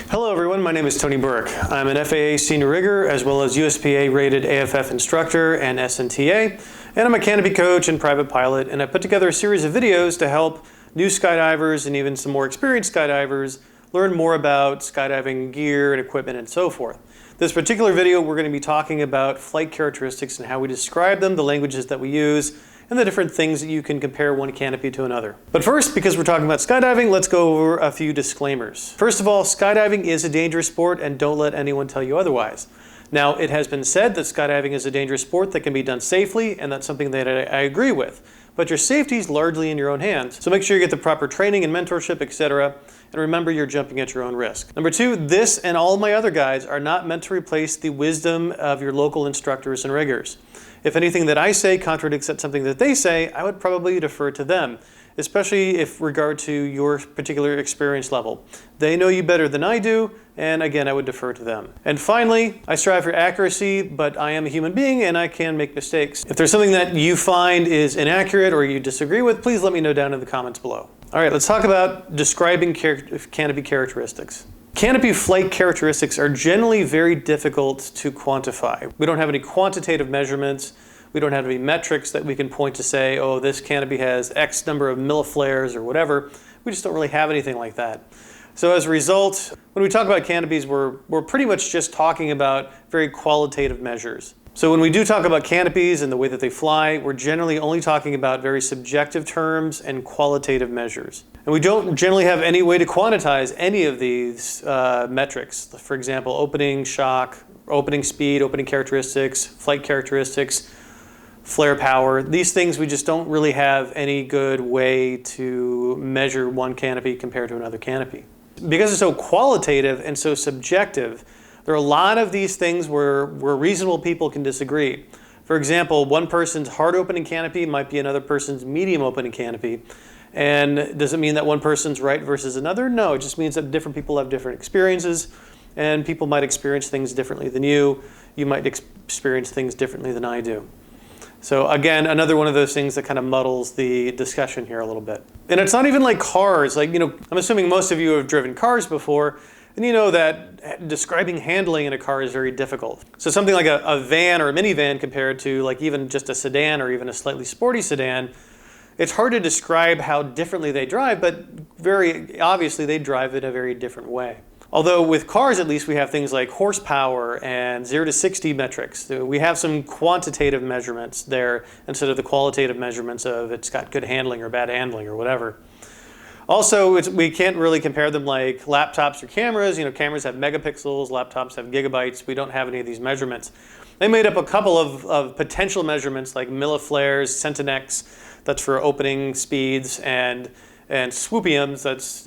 Hello everyone, my name is Tony Burke. I'm an FAA senior rigger as well as USPA rated AFF instructor and SNTA, and I'm a Canopy coach and private pilot, and I put together a series of videos to help new skydivers and even some more experienced skydivers learn more about skydiving gear and equipment and so forth. This particular video we're going to be talking about flight characteristics and how we describe them, the languages that we use, and the different things that you can compare one canopy to another. But first, because we're talking about skydiving, let's go over a few disclaimers. First of all, skydiving is a dangerous sport, and don't let anyone tell you otherwise. Now, it has been said that skydiving is a dangerous sport that can be done safely, and that's something that I agree with. But your safety is largely in your own hands, so make sure you get the proper training and mentorship, etc. And remember, you're jumping at your own risk. Number two, this and all my other guides are not meant to replace the wisdom of your local instructors and riggers. If anything that I say contradicts something that they say, I would probably defer to them, especially if regard to your particular experience level. They know you better than I do, and again, I would defer to them. And finally, I strive for accuracy, but I am a human being and I can make mistakes. If there's something that you find is inaccurate or you disagree with, please let me know down in the comments below. All right, let's talk about describing canopy characteristics. Canopy flight characteristics are generally very difficult to quantify. We don't have any quantitative measurements. We don't have any metrics that we can point to say, oh, this canopy has X number of milliflares or whatever. We just don't really have anything like that. So as a result, when we talk about canopies, we're pretty much just talking about very qualitative measures. So when we do talk about canopies and the way that they fly, we're generally only talking about very subjective terms and qualitative measures. And we don't generally have any way to quantize any of these metrics. For example, opening shock, opening speed, opening characteristics, flight characteristics, flare power. These things we just don't really have any good way to measure one canopy compared to another canopy. Because it's so qualitative and so subjective, there are a lot of these things where reasonable people can disagree. For example, one person's hard opening canopy might be another person's medium opening canopy. And does it mean that one person's right versus another? No, it just means that different people have different experiences, and people might experience things differently than you. You might experience things differently than I do. So again, another one of those things that kind of muddles the discussion here a little bit. And it's not even like cars. Like, I'm assuming most of you have driven cars before, and you know that describing handling in a car is very difficult. So something like a van or a minivan compared to like even just a sedan or even a slightly sporty sedan, it's hard to describe how differently they drive, but very obviously they drive in a very different way. Although with cars, at least, we have things like horsepower and 0 to 60 metrics. We have some quantitative measurements there instead of the qualitative measurements of it's got good handling or bad handling or whatever. Also, we can't really compare them like laptops or cameras. Cameras have megapixels, laptops have gigabytes. We don't have any of these measurements. They made up a couple of potential measurements like milliflares, centinex, that's for opening speeds, and swoopiums, that's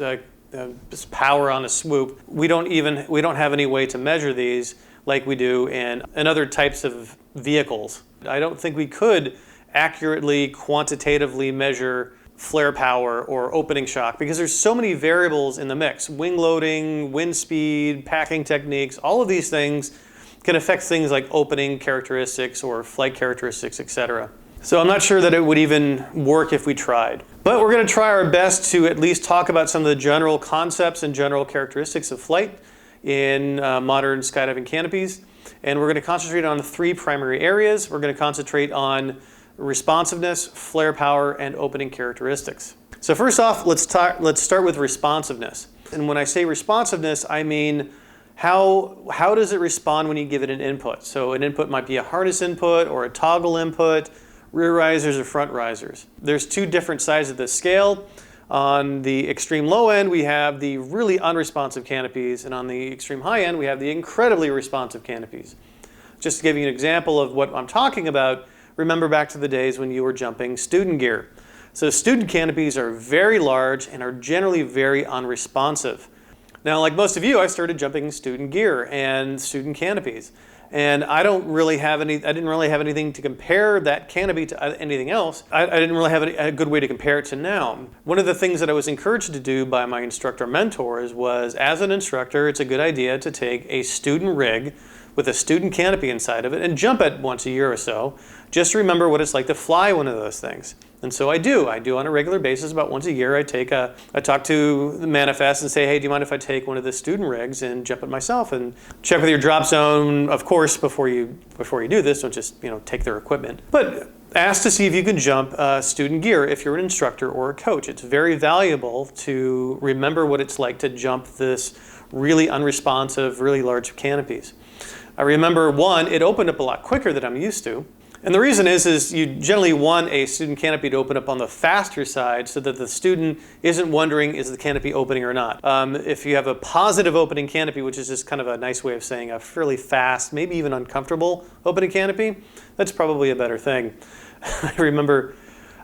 just power on a swoop. We don't have any way to measure these like we do in other types of vehicles. I don't think we could accurately quantitatively measure flare power or opening shock because there's so many variables in the mix. Wing loading, wind speed, packing techniques, all of these things can affect things like opening characteristics or flight characteristics, etc. So I'm not sure that it would even work if we tried. But we're going to try our best to at least talk about some of the general concepts and general characteristics of flight in modern skydiving canopies. And we're going to concentrate on 3 primary areas. We're going to concentrate on responsiveness, flare power, and opening characteristics. So first off, let's start with responsiveness. And when I say responsiveness, I mean how does it respond when you give it an input? So an input might be a harness input or a toggle input, rear risers or front risers. There's 2 different sides of the scale. On the extreme low end, we have the really unresponsive canopies, and on the extreme high end, we have the incredibly responsive canopies. Just to give you an example of what I'm talking about, remember back to the days when you were jumping student gear. So student canopies are very large and are generally very unresponsive. Now, like most of you, I started jumping student gear and student canopies. And I didn't really have anything to compare that canopy to anything else. I didn't really have a good way to compare it to now. One of the things that I was encouraged to do by my instructor mentors was, as an instructor, it's a good idea to take a student rig, with a student canopy inside of it and jump it once a year or so, just to remember what it's like to fly one of those things. And so I do on a regular basis. About once a year I talk to the manifest and say, hey, do you mind if I take one of the student rigs and jump it myself, and check with your drop zone, of course, before you do this. Don't just take their equipment, but ask to see if you can jump student gear if you're an instructor or a coach. It's very valuable to remember what it's like to jump this really unresponsive, really large canopies. I remember one, it opened up a lot quicker than I'm used to. And the reason is you generally want a student canopy to open up on the faster side so that the student isn't wondering, is the canopy opening or not? If you have a positive opening canopy, which is just kind of a nice way of saying a fairly fast, maybe even uncomfortable opening canopy, that's probably a better thing. I remember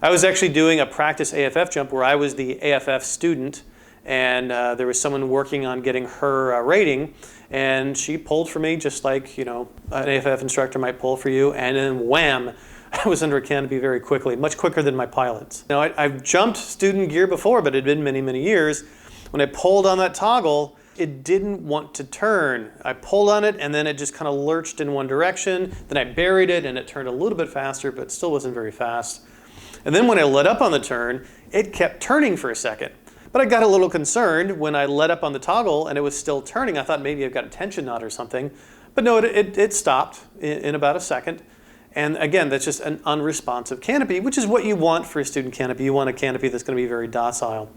I was actually doing a practice AFF jump where I was the AFF student, and there was someone working on getting her rating, and she pulled for me just like an AFF instructor might pull for you, and then wham, I was under a canopy very quickly, much quicker than my pilots. Now I've jumped student gear before, but it had been many, many years. When I pulled on that toggle, it didn't want to turn. I pulled on it and then it just kind of lurched in one direction. Then I buried it and it turned a little bit faster, but still wasn't very fast. And then when I let up on the turn, it kept turning for a second. But I got a little concerned when I let up on the toggle and it was still turning. I thought maybe I've got a tension knot or something. But no, it stopped in about a second. And again, that's just an unresponsive canopy, which is what you want for a student canopy. You want a canopy that's going to be very docile.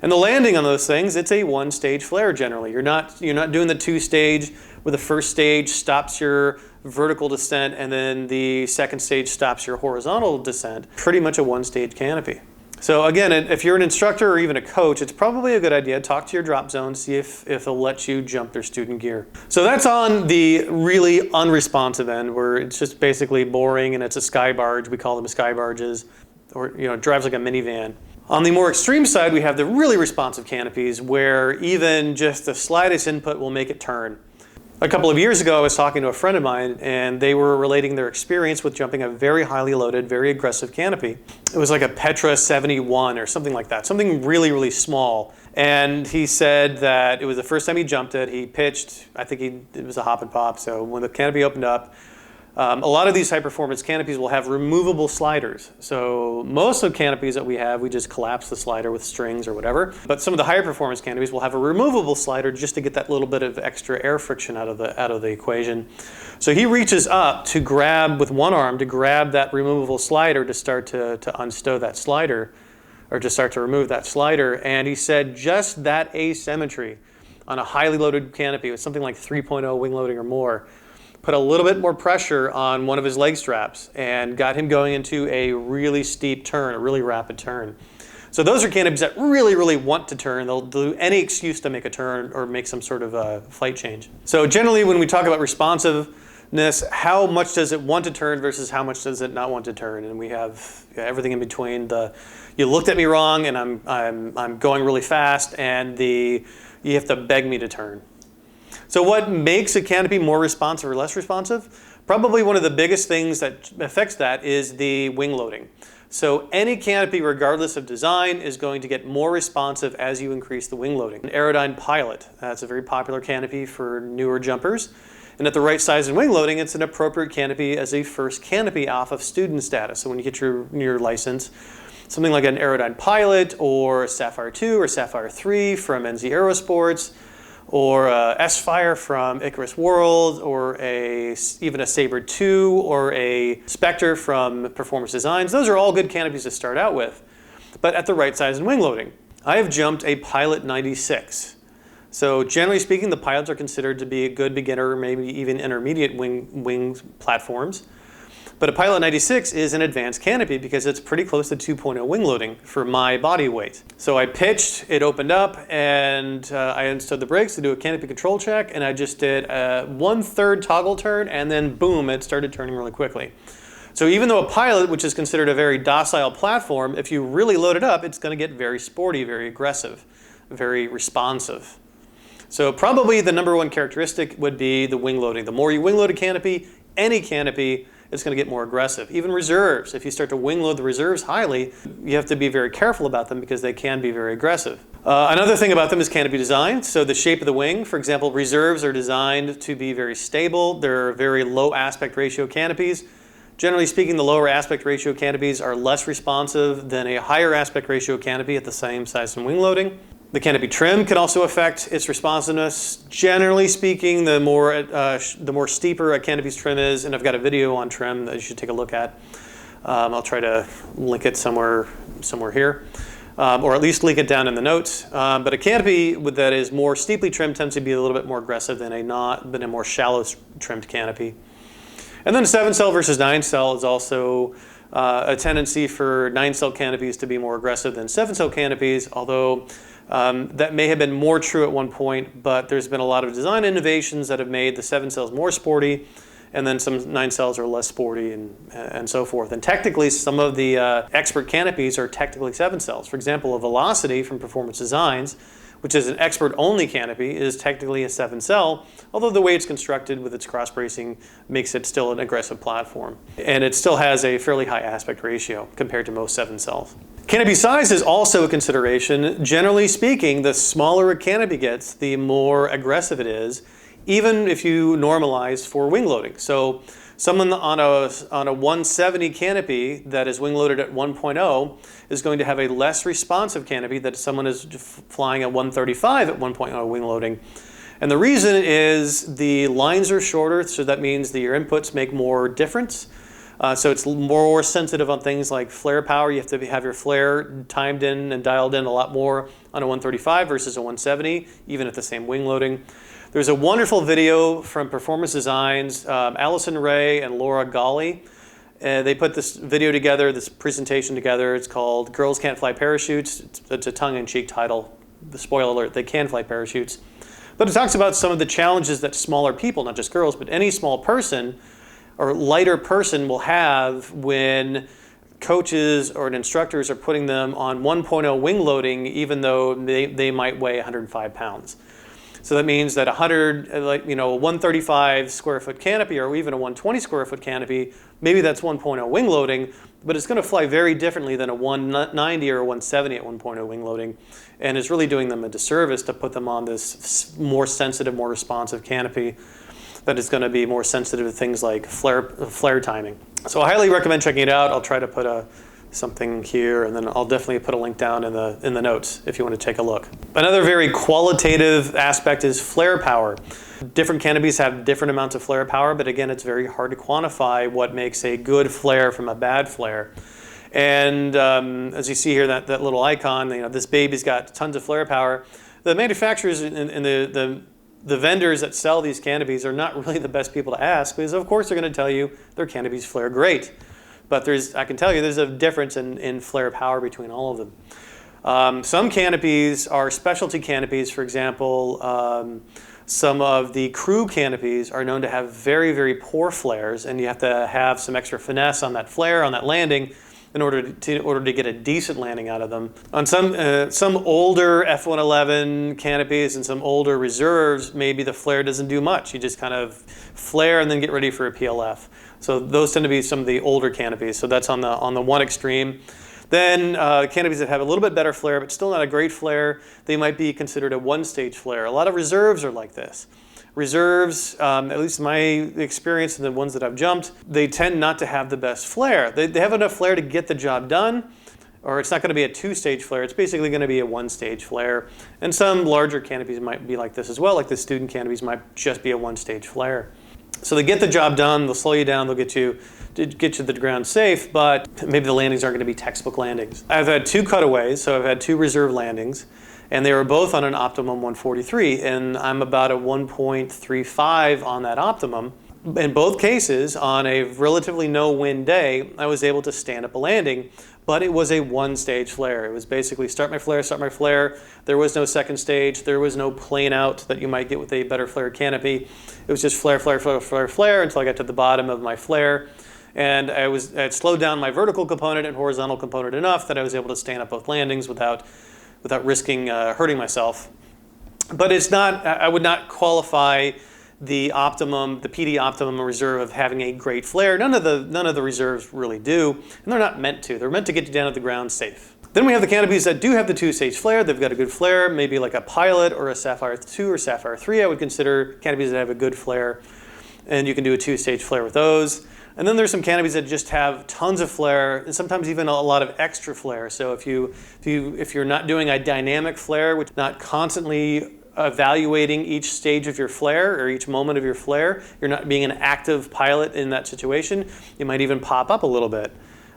And the landing on those things, it's a one-stage flare generally. You're not doing the two-stage where the first stage stops your vertical descent and then the second stage stops your horizontal descent. Pretty much a one-stage canopy. So again, if you're an instructor or even a coach, it's probably a good idea to talk to your drop zone, see if they'll let you jump their student gear. So that's on the really unresponsive end, where it's just basically boring and it's a sky barge. We call them sky barges, or it drives like a minivan. On the more extreme side, we have the really responsive canopies where even just the slightest input will make it turn. A couple of years ago, I was talking to a friend of mine and they were relating their experience with jumping a very highly loaded, very aggressive canopy. It was like a Petra 71 or something like that, something really, really small. And he said that it was the first time he jumped it. He pitched, I think it was a hop and pop. So when the canopy opened up, a lot of these high-performance canopies will have removable sliders. So most of the canopies that we have, we just collapse the slider with strings or whatever. But some of the higher performance canopies will have a removable slider just to get that little bit of extra air friction out of the equation. So he reaches up to grab with one arm to grab that removable slider to start to unstow that slider, or to start to remove that slider. And he said just that asymmetry on a highly loaded canopy with something like 3.0 wing loading or more put a little bit more pressure on one of his leg straps and got him going into a really steep turn, a really rapid turn. So those are canopies that really, really want to turn. They'll do any excuse to make a turn or make some sort of flight change. So generally when we talk about responsiveness, how much does it want to turn versus how much does it not want to turn? And we have everything in between. You looked at me wrong and I'm going really fast, and you have to beg me to turn. So what makes a canopy more responsive or less responsive? Probably one of the biggest things that affects that is the wing loading. So any canopy, regardless of design, is going to get more responsive as you increase the wing loading. An Aerodyne Pilot, that's a very popular canopy for newer jumpers. And at the right size and wing loading, it's an appropriate canopy as a first canopy off of student status. So when you get your license, something like an Aerodyne Pilot or Sapphire 2 or Sapphire 3 from NZ Aerosports, or S-Fire from Icarus World, or even a Sabre 2, or a Spectre from Performance Designs. Those are all good canopies to start out with, but at the right size and wing loading. I have jumped a Pilot 96. So generally speaking, the Pilots are considered to be a good beginner, or maybe even intermediate wing platforms. But a Pilot 96 is an advanced canopy because it's pretty close to 2.0 wing loading for my body weight. So I pitched, it opened up, and I unstowed the brakes to do a canopy control check, and I just did a 1/3 toggle turn, and then boom, it started turning really quickly. So even though a Pilot, which is considered a very docile platform, if you really load it up, it's going to get very sporty, very aggressive, very responsive. So probably the #1 characteristic would be the wing loading. The more you wing load a canopy, any canopy, it's going to get more aggressive. Even reserves, if you start to wing load the reserves highly, you have to be very careful about them because they can be very aggressive. Another thing about them is canopy design. So the shape of the wing, for example, reserves are designed to be very stable. They're very low aspect ratio canopies. Generally speaking, the lower aspect ratio canopies are less responsive than a higher aspect ratio canopy at the same size and wing loading. The canopy trim can also affect its responsiveness. Generally speaking, the more steeper a canopy's trim is, and I've got a video on trim that you should take a look at. I'll try to link it somewhere here, or at least link it down in the notes. But a canopy that is more steeply trimmed tends to be a little bit more aggressive than a more shallow trimmed canopy. And then 7-cell versus 9-cell is also a tendency for 9-cell canopies to be more aggressive than 7-cell canopies, although that may have been more true at one point, but there's been a lot of design innovations that have made the 7 cells more sporty, and then some 9 cells are less sporty, and so forth. And technically, some of the expert canopies are technically 7 cells. For example, a Velocity from Performance Designs, which is an expert-only canopy, is technically a 7-cell, although the way it's constructed with its cross-bracing makes it still an aggressive platform. And it still has a fairly high aspect ratio compared to most 7 cells. Canopy size is also a consideration. Generally speaking, the smaller a canopy gets, the more aggressive it is, even if you normalize for wing loading. So someone on a 170 canopy that is wing loaded at 1.0 is going to have a less responsive canopy than someone is flying at 135 at 1.0 wing loading. And the reason is the lines are shorter, so that means that your inputs make more difference. So it's more sensitive on things like flare power. You have to have your flare timed in and dialed in a lot more on a 135 versus a 170, even at the same wing loading. There's a wonderful video from Performance Designs, Allison Ray and Laura Golly. They put this video together, this presentation together. It's called Girls Can't Fly Parachutes. It's a tongue-in-cheek title. The spoiler alert, they can fly parachutes. But it talks about some of the challenges that smaller people, not just girls, but any small person or lighter person will have when coaches or instructors are putting them on 1.0 wing loading, even though they might weigh 105 pounds. So that means that a 135 square foot canopy or even a 120 square foot canopy, maybe that's 1.0 wing loading, but it's going to fly very differently than a 190 or a 170 at 1.0 wing loading. And it's really doing them a disservice to put them on this more sensitive, more responsive canopy that is going to be more sensitive to things like flare timing. So I highly recommend checking it out. I'll try to put something here, and then I'll definitely put a link down in the notes if you want to take a look. Another very qualitative aspect is flare power. Different canopies have different amounts of flare power, but again, it's very hard to quantify what makes a good flare from a bad flare. And as you see here, that little icon, this baby's got tons of flare power. The manufacturers and the vendors that sell these canopies are not really the best people to ask, because of course they're going to tell you their canopies flare great. But I can tell you there's a difference in flare power between all of them. Some canopies are specialty canopies. For example, some of the crew canopies are known to have very, very poor flares, and you have to have some extra finesse on that flare, on that landing, in order to get a decent landing out of them. On some older F-111 canopies and some older reserves, maybe the flare doesn't do much. You just kind of flare and then get ready for a PLF. So those tend to be some of the older canopies. So that's on the one extreme. Then canopies that have a little bit better flare, but still not a great flare, they might be considered a one-stage flare. A lot of reserves are like this. Reserves, at least my experience and the ones that I've jumped, they tend not to have the best flare. They have enough flare to get the job done, or it's not going to be a two-stage flare. It's basically going to be a one-stage flare. And some larger canopies might be like this as well, like the student canopies might just be a one-stage flare. So they get the job done, they'll slow you down, they'll get you to the ground safe, but maybe the landings aren't going to be textbook landings. I've had 2 cutaways, so I've had 2 reserve landings, and they were both on an optimum 143, and I'm about a 1.35 on that optimum. In both cases, on a relatively no-wind day, I was able to stand up a landing, but it was a one-stage flare. It was basically start my flare. There was no second stage. There was no plane out that you might get with a better flare canopy. It was just flare until I got to the bottom of my flare. And I had slowed down my vertical component and horizontal component enough that I was able to stand up both landings without risking hurting myself. But it's not, I would not qualify the optimum, the PD optimum reserve of having a great flare. None of the reserves really do, and they're not meant to. They're meant to get you down to the ground safe. Then we have the canopies that do have the 2-stage flare. They've got a good flare, maybe like a Pilot or a Sapphire 2 or Sapphire 3. I would consider canopies that have a good flare, and you can do a 2-stage flare with those. And then there's some canopies that just have tons of flare, and sometimes even a lot of extra flare. So if you're not doing a dynamic flare, which is not constantly evaluating each stage of your flare or each moment of your flare, you're not being an active pilot in that situation, you might even pop up a little bit.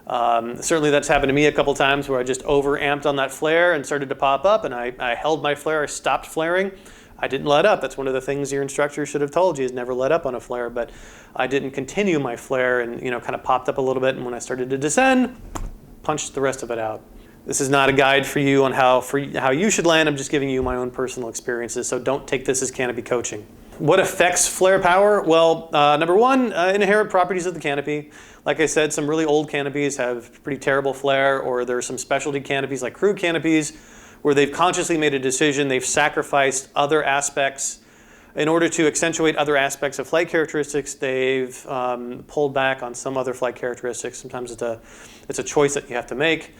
Certainly that's happened to me a couple times where I just over-amped on that flare and started to pop up, and I held my flare, I stopped flaring. I didn't let up. That's one of the things your instructor should have told you, is never let up on a flare, but I didn't continue my flare and kind of popped up a little bit, and when I started to descend, punched the rest of it out. This is not a guide for you on how you should land. I'm just giving you my own personal experiences, so don't take this as canopy coaching. What affects flare power? Well, number one, inherent properties of the canopy. Like I said, some really old canopies have pretty terrible flare, or there are some specialty canopies like crew canopies where they've consciously made a decision, they've sacrificed other aspects. In order to accentuate other aspects of flight characteristics, they've pulled back on some other flight characteristics. Sometimes it's a choice that you have to make.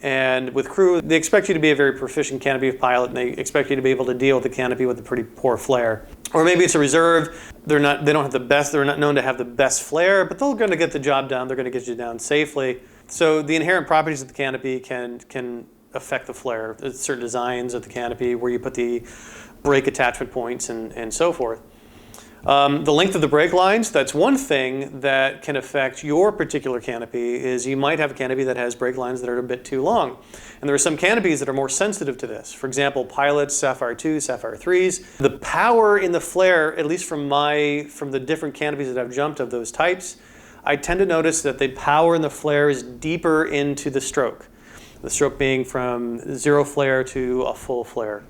And with crew, they expect you to be a very proficient canopy pilot, and they expect you to be able to deal with the canopy with a pretty poor flare. Or maybe it's a reserve. They don't have the best. They're not known to have the best flare, but they're going to get the job done. They're going to get you down safely. So the inherent properties of the canopy can affect the flare. There's certain designs of the canopy where you put the brake attachment points and so forth. The length of the brake lines, that's one thing that can affect your particular canopy. Is you might have a canopy that has brake lines that are a bit too long. And there are some canopies that are more sensitive to this. For example, Pilots, Sapphire 2, Sapphire 3s. The power in the flare, at least from the different canopies that I've jumped of those types, I tend to notice that the power in the flare is deeper into the stroke. The stroke being from zero flare to a full flare.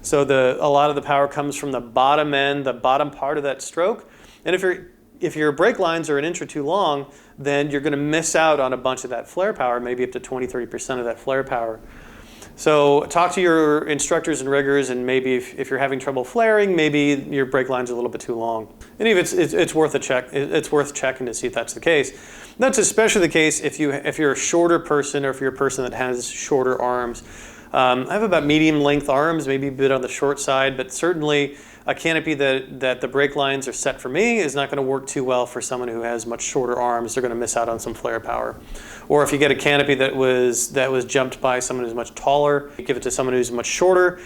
So a lot of the power comes from the bottom end, the bottom part of that stroke. And if your brake lines are an inch or two long, then you're going to miss out on a bunch of that flare power, maybe up to 20-30% of that flare power. So talk to your instructors and riggers, and maybe if you're having trouble flaring, maybe your brake line's a little bit too long. And if it's worth a check, it's worth checking to see if that's the case. That's especially the case if you're a shorter person, or if you're a person that has shorter arms. I have about medium length arms, maybe a bit on the short side, but certainly a canopy that the brake lines are set for me is not going to work too well for someone who has much shorter arms. They're going to miss out on some flare power. Or if you get a canopy that was jumped by someone who's much taller, you give it to someone who's much shorter,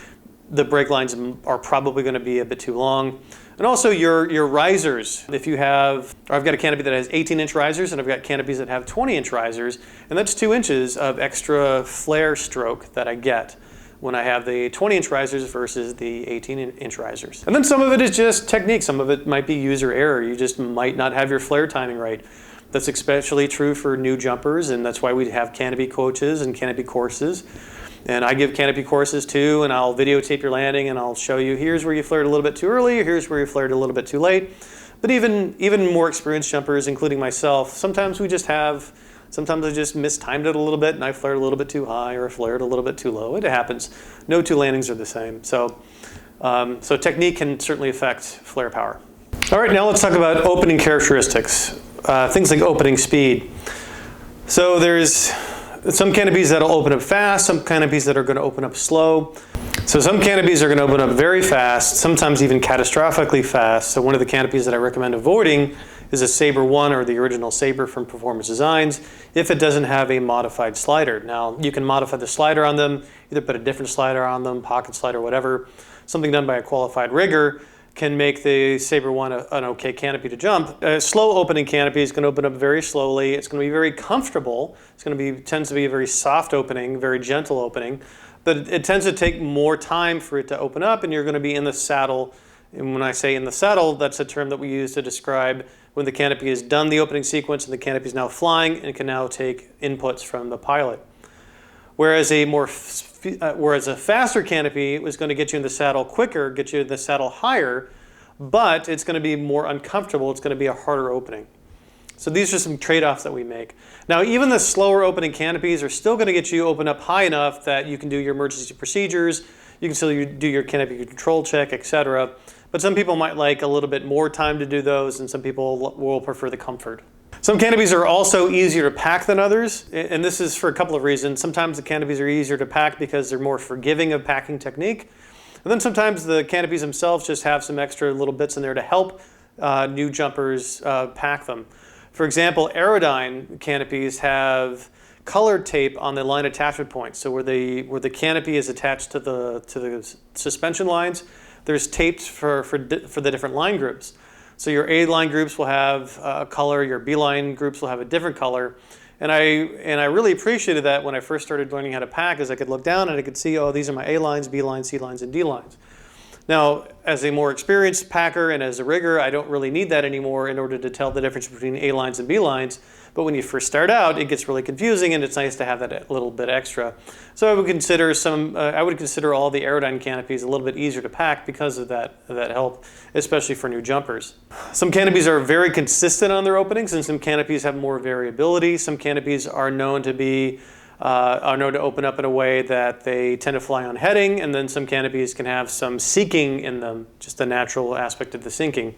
the brake lines are probably going to be a bit too long. And also your risers. I've got a canopy that has 18-inch risers, and I've got canopies that have 20-inch risers, and that's 2 inches of extra flare stroke that I get when I have the 20-inch risers versus the 18-inch risers. And then some of it is just technique. Some of it might be user error. You just might not have your flare timing right. That's especially true for new jumpers, and that's why we have canopy coaches and canopy courses. And I give canopy courses too, and I'll videotape your landing, and I'll show you, here's where you flared a little bit too early, here's where you flared a little bit too late. But even more experienced jumpers, including myself, sometimes I just mistimed it a little bit, and I flared a little bit too high, or I flared a little bit too low. It happens. No two landings are the same. So technique can certainly affect flare power. All right, now let's talk about opening characteristics. Things like opening speed. So there's some canopies that'll open up fast, some canopies that are going to open up slow. So some canopies are going to open up very fast, sometimes even catastrophically fast. So one of the canopies that I recommend avoiding is a Sabre 1 or the original Sabre from Performance Designs if it doesn't have a modified slider. Now, you can modify the slider on them, either put a different slider on them, pocket slider, whatever. Something done by a qualified rigger can make the Sabre 1 an okay canopy to jump. A slow opening canopy is going to open up very slowly. It's going to be very comfortable. Tends to be a very soft opening, very gentle opening, but it tends to take more time for it to open up, and you're going to be in the saddle. And when I say in the saddle, that's a term that we use to describe when the canopy has done the opening sequence and the canopy is now flying and can now take inputs from the pilot. Whereas a faster canopy is going to get you in the saddle quicker, get you in the saddle higher, but it's going to be more uncomfortable. It's going to be a harder opening. So these are some trade-offs that we make. Now, even the slower opening canopies are still going to get you open up high enough that you can do your emergency procedures, you can still do your canopy control check, etc. But some people might like a little bit more time to do those, and some people will prefer the comfort. Some canopies are also easier to pack than others, and this is for a couple of reasons. Sometimes the canopies are easier to pack because they're more forgiving of packing technique. And then sometimes the canopies themselves just have some extra little bits in there to help new jumpers pack them. For example, Aerodyne canopies have colored tape on the line attachment points. So where the canopy is attached to the suspension lines, there's tapes for the different line groups. So your A line groups will have a color, your B line groups will have a different color. And I really appreciated that when I first started learning how to pack, as I could look down and I could see, oh, these are my A lines, B lines, C lines, and D lines. Now, as a more experienced packer and as a rigger, I don't really need that anymore in order to tell the difference between A lines and B lines. But when you first start out, it gets really confusing, and it's nice to have that little bit extra. So I would consider all the Aerodyne canopies a little bit easier to pack because of that help, especially for new jumpers. Some canopies are very consistent on their openings, and some canopies have more variability. Some canopies are known to open up in a way that they tend to fly on heading, and then some canopies can have some seeking in them, just the natural aspect of the seeking.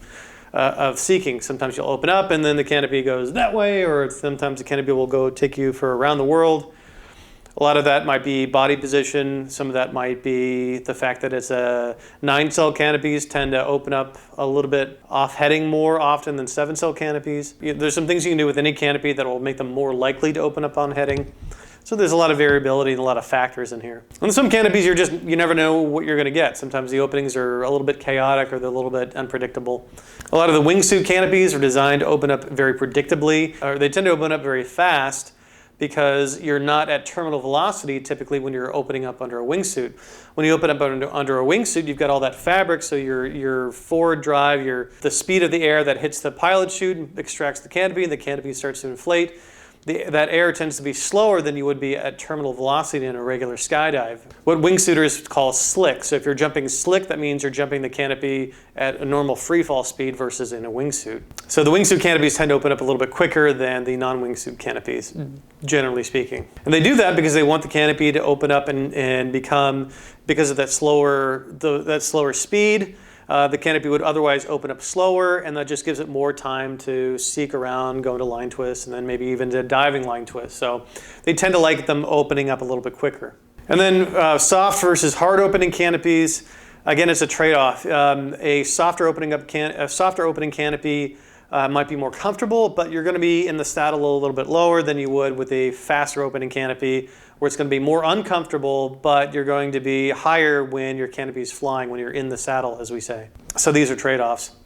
Sometimes you'll open up and then the canopy goes that way, or sometimes the canopy will take you for around the world. A lot of that might be body position. Some of that might be the fact that it's 9-cell canopies tend to open up a little bit off heading more often than 7-cell canopies. There's some things you can do with any canopy that will make them more likely to open up on heading. So there's a lot of variability and a lot of factors in here. And some canopies, you never know what you're going to get. Sometimes the openings are a little bit chaotic or they're a little bit unpredictable. A lot of the wingsuit canopies are designed to open up very predictably, or they tend to open up very fast because you're not at terminal velocity typically when you're opening up under a wingsuit. When you open up under a wingsuit, you've got all that fabric, so your forward drive, the speed of the air that hits the pilot chute extracts the canopy, and the canopy starts to inflate. That air tends to be slower than you would be at terminal velocity in a regular skydive. What wingsuiters call slick. So if you're jumping slick, that means you're jumping the canopy at a normal free fall speed versus in a wingsuit. So the wingsuit canopies tend to open up a little bit quicker than the non-wingsuit canopies, generally speaking. And they do that because they want the canopy to open up and become, because of that slower speed, the canopy would otherwise open up slower, and that just gives it more time to seek around, go into line twists, and then maybe even to diving line twists. So they tend to like them opening up a little bit quicker. And then soft versus hard opening canopies. Again, it's a trade-off. A softer opening canopy might be more comfortable, but you're going to be in the saddle a little bit lower than you would with a faster opening canopy, where it's going to be more uncomfortable, but you're going to be higher when your canopy is flying, when you're in the saddle, as we say. So these are trade-offs.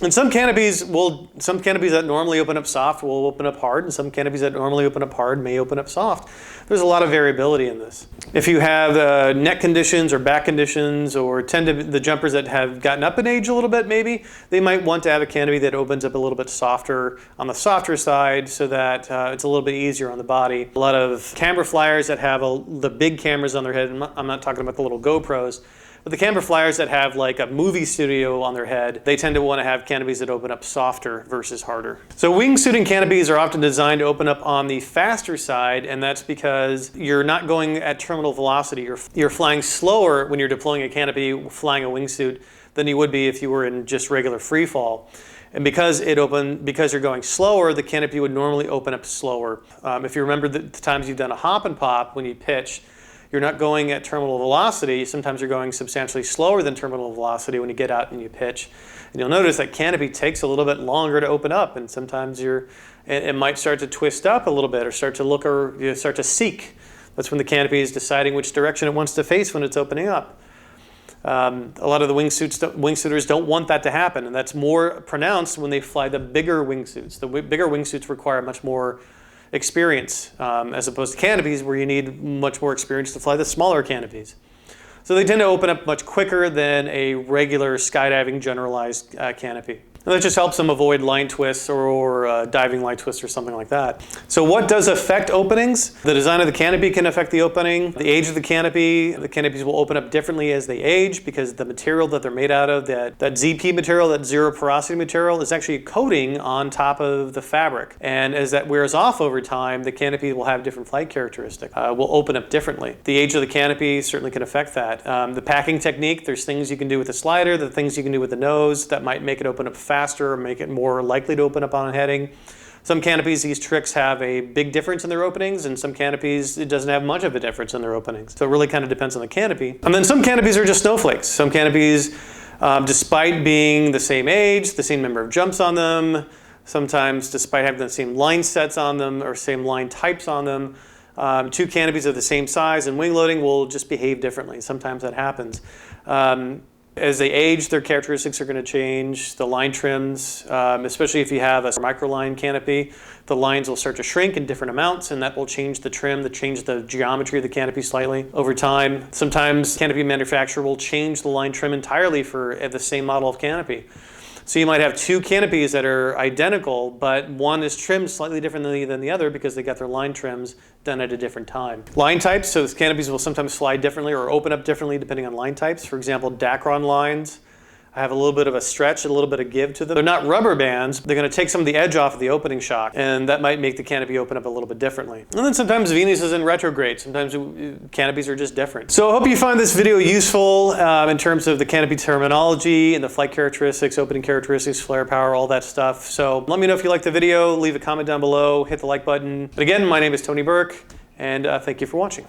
And some canopies that normally open up soft will open up hard, and some canopies that normally open up hard may open up soft. There's a lot of variability in this. If you have neck conditions or back conditions, or the jumpers that have gotten up in age a little bit, maybe, they might want to have a canopy that opens up a little bit softer on the softer side so that it's a little bit easier on the body. A lot of camber flyers that have the big cameras on their head, I'm not talking about the little GoPros, but the camber flyers that have like a movie studio on their head, they tend to want to have canopies that open up softer versus harder. So wingsuiting canopies are often designed to open up on the faster side, and that's because you're not going at terminal velocity. You're flying slower when you're deploying a canopy, flying a wingsuit, than you would be if you were in just regular free fall. And because you're going slower, the canopy would normally open up slower. If you remember the times you've done a hop and pop when you pitch, you're not going at terminal velocity. Sometimes you're going substantially slower than terminal velocity when you get out and you pitch. And you'll notice that canopy takes a little bit longer to open up, and sometimes it might start to twist up a little bit or start to seek. That's when the canopy is deciding which direction it wants to face when it's opening up. A lot of the wingsuiters don't want that to happen, and that's more pronounced when they fly the bigger wingsuits. The bigger wingsuits require much more experience as opposed to canopies where you need much more experience to fly the smaller canopies. So they tend to open up much quicker than a regular skydiving generalized canopy. And that just helps them avoid line twists or diving line twists or something like that. So what does affect openings? The design of the canopy can affect the opening. The age of the canopies will open up differently as they age because the material that they're made out of, that ZP material, that zero porosity material, is actually a coating on top of the fabric. And as that wears off over time, the canopy will have different flight characteristics, will open up differently. The age of the canopy certainly can affect that. The packing technique, there's things you can do with the slider, the things you can do with the nose that might make it open up faster or make it more likely to open up on heading. Some canopies, these tricks have a big difference in their openings, and some canopies, it doesn't have much of a difference in their openings. So it really kind of depends on the canopy. And then some canopies are just snowflakes. Some canopies, despite being the same age, the same number of jumps on them, sometimes despite having the same line sets on them or same line types on them, two canopies of the same size and wing loading will just behave differently. Sometimes that happens. As they age, their characteristics are going to change. The line trims, especially if you have a microline canopy, the lines will start to shrink in different amounts, and that will change the trim, change the geometry of the canopy slightly over time. Sometimes canopy manufacturer will change the line trim entirely for the same model of canopy. So you might have two canopies that are identical, but one is trimmed slightly differently than the other because they got their line trims done at a different time. Line types, so the canopies will sometimes slide differently or open up differently depending on line types. For example, Dacron lines have a little bit of a stretch, a little bit of give to them. They're not rubber bands. They're going to take some of the edge off of the opening shock, and that might make the canopy open up a little bit differently. And then sometimes Venus is in retrograde. Sometimes canopies are just different. So I hope you find this video useful in terms of the canopy terminology and the flight characteristics, opening characteristics, flare power, all that stuff. So let me know if you liked the video. Leave a comment down below. Hit the like button. But again, my name is Tony Burke, and thank you for watching.